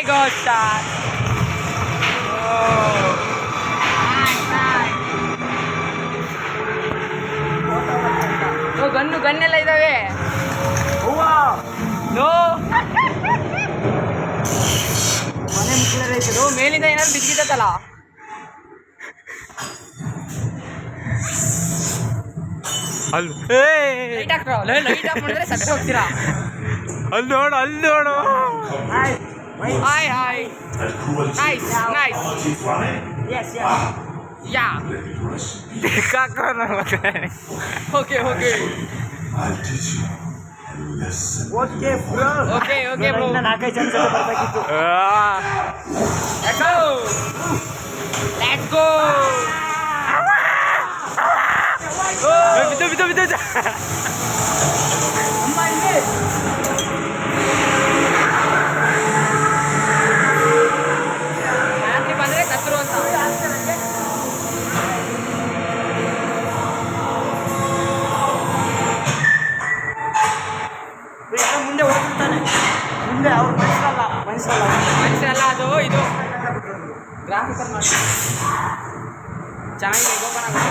God, star. Oh. ಗನ್ನೆಲ್ಲ ಇದಾವೆ. No ಮನೆ ಮುಖ್ಯ ಮೇಲಿಂದ ಏನಾದ್ರು ಬಿದ್ದಿತ್ತಲ್ಲ. ಲೈಟ್ ಹಾಕ್ರೋ, ಲೈಟ್ ಆಫ್ ಮಾಡಿದ್ರೆ ಸತ್ತ ಹೋಗ್ತೀರಾ. ಅಲ್ಲಿ ನೋಡು, ಅಲ್ಲಿ ನೋಡು. Hi hi, nice nice. ಯಾ okay okay okay okay bro. ನಾಲ್ಕೈದು ಜನ ಬರ್ಬೇಕಿತ್ತು. Let's go. ಬಿದ್ದು ಬಿದ್ದು ಬಿದ್ದು. ರಾತ್ರಿ ಬಂದ್ರೆ ಕತ್ತರು ಅಂತ. ಮುಂದೆ ಹೋಗ್ತಾನೆ, ಮುಂದೆ ಅವ್ರು ಮನುಷ್ಯರಲ್ಲ ಅದು ಇದು ಗ್ರಾಫಿಕಲ್ ಮಾಡಿ ಚೆನ್ನಾಗಿ ಓಪನ್ ಆಗುತ್ತೆ.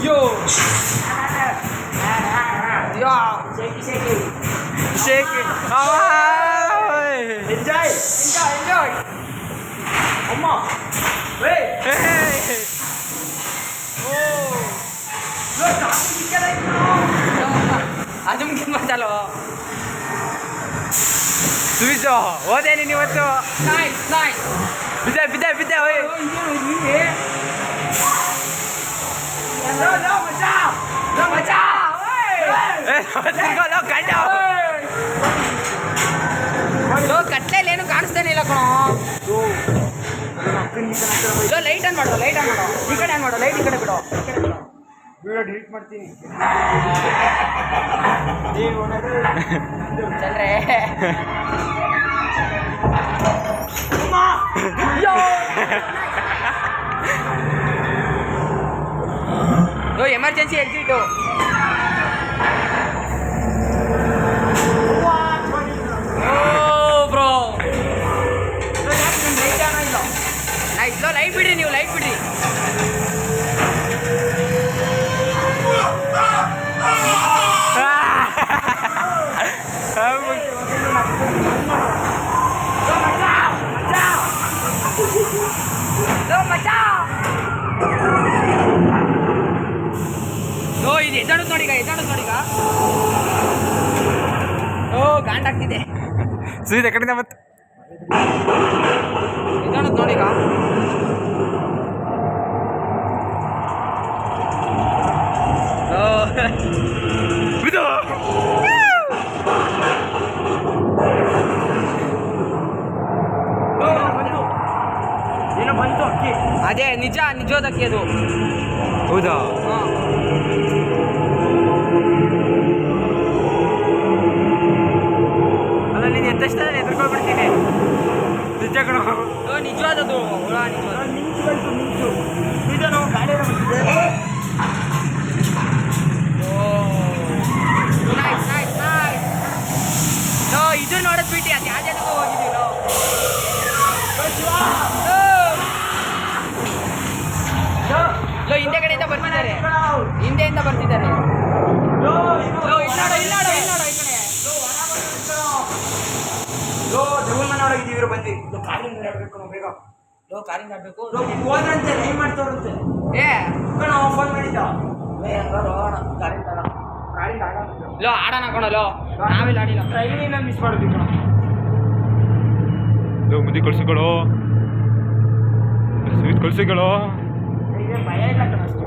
ಯೋ ಯೋ ಶೇಕ್ ಎಂಜಾಯ್ ಎಂಜಾಯ್. ಅಮ್ಮ ಅದು ಮುಗಿದ ಮಾತಲ್ವ. ಸುವಿಸೋ ಹೋದೆ ನೀನು ಇವತ್ತು. Nice nice. ಬಿದ್ದೆ ಬಿದ್ದೆ ಬಿದ್ದೆ. ಕಟ್ಲೆಯಲ್ಲಿ ಏನು ಕಾಣಿಸ್ತಾನೆ ಇಲ್ಲ ಕಣೋ. ಲೈಟ್ ಆನ್ ಮಾಡೋ, ಲೈಟ್ ಆನ್ ಮಾಡೋ. ಈ ಕಡೆ ಆನ್ ಮಾಡೋ, ಲೈಟ್ ಈ ಕಡೆ ಬಿಡೋ. ವಿಡಿಯೋ ಡಿಲೀಟ್ ಮಾಡ್ತೀನಿ. ಚಂದ್ರೆ ಎಮರ್ಜೆನ್ಸಿ ಎಕ್ಸಿಟು. ಬ್ರೋ ಲೈಟ್ ಬಿಡ್ರಿ, ನೀವು ಲೈಟ್ ಬಿಡ್ರಿ. ಇದು ಎದ್ದಾಡೋದು ನೋಡಿಗ, ಎದ್ದಾಡೋದು ನೋಡಿಗ. ಗಾಂಡಾಗ್ತಿದೆ. ಸುವಿದ ಕಡೆಯಿಂದ ಮತ್ತೆ ಎದ್ದಾಡೋದು ನೋಡಿಗ. ಬಿದ್ದು ಏನೋ ಬಂತು ಅಕ್ಕಿ. ಅದೇ ನಿಜವಾದ ಅಕ್ಕಿ ಅದು. ಹೌದಾ? ಅಲ್ಲ ನೀನು ಎತ್ತಷ್ಟೇ ಎದುರ್ಕೊಳ್ಬಿಡ್ತೀನಿ. ನಿಜ ಕಣ. ನಿಜವಾದದು ಹುಳ, ನಿಜವಾದ. ಮಿಂಚು ಇದನ್ನು ಗಾಡಿ ಬಂದಿದೆ. Nice nice nice. ಇದು ನೋಡೋದು ಬಿಟ್ಟು ಅದು ಯಾವ ಜಾಗಕ್ಕೂ ಹೋಗಿದ್ದೀವಿ ನಾವು. ಹಿಂದೆ ಕಡೆಯಿಂದ ಬರ್ತಿದ್ದಾರೆ, ಹಿಂದೆಯಿಂದ ಬರ್ತಿದ್ದಾರೆ. ಜಗನ್ ಮನೆ ಒಳಗಿದ್ದೀವಿ ಇವರು ಬಂದು. ಕಾರಿಂದ ಆಡ್ಬೇಕು ನಾವು ಬೇಗ. ಕಾರಿಂದ ಆಡ್ಬೇಕು. ಹೋದ್ರಂತೆ ಲೈನ್ ಮಾಡ್ತವ್ರಂತೆ. ಕಣ ಫೋನ್ ಮಾಡಿದ್ದ. ಕಾರಿಂದ ಆಡೋಣ ಕಣಲೋ, ನಾವೆಲ್ಲ ಆಡಿಲ್ಲ. ಟ್ರೈನಿಂದ ಮಿಸ್ ಮಾಡಿದ್ವಿ ಕಣ. ಮುದಿ ಕಳ್ಸಿಗಳು, ಸ್ವೀಟ್ ಕಳ್ಸಿಗಳು. ಭಯ ಇಲ್ಲ ಕಣ ಅಷ್ಟು.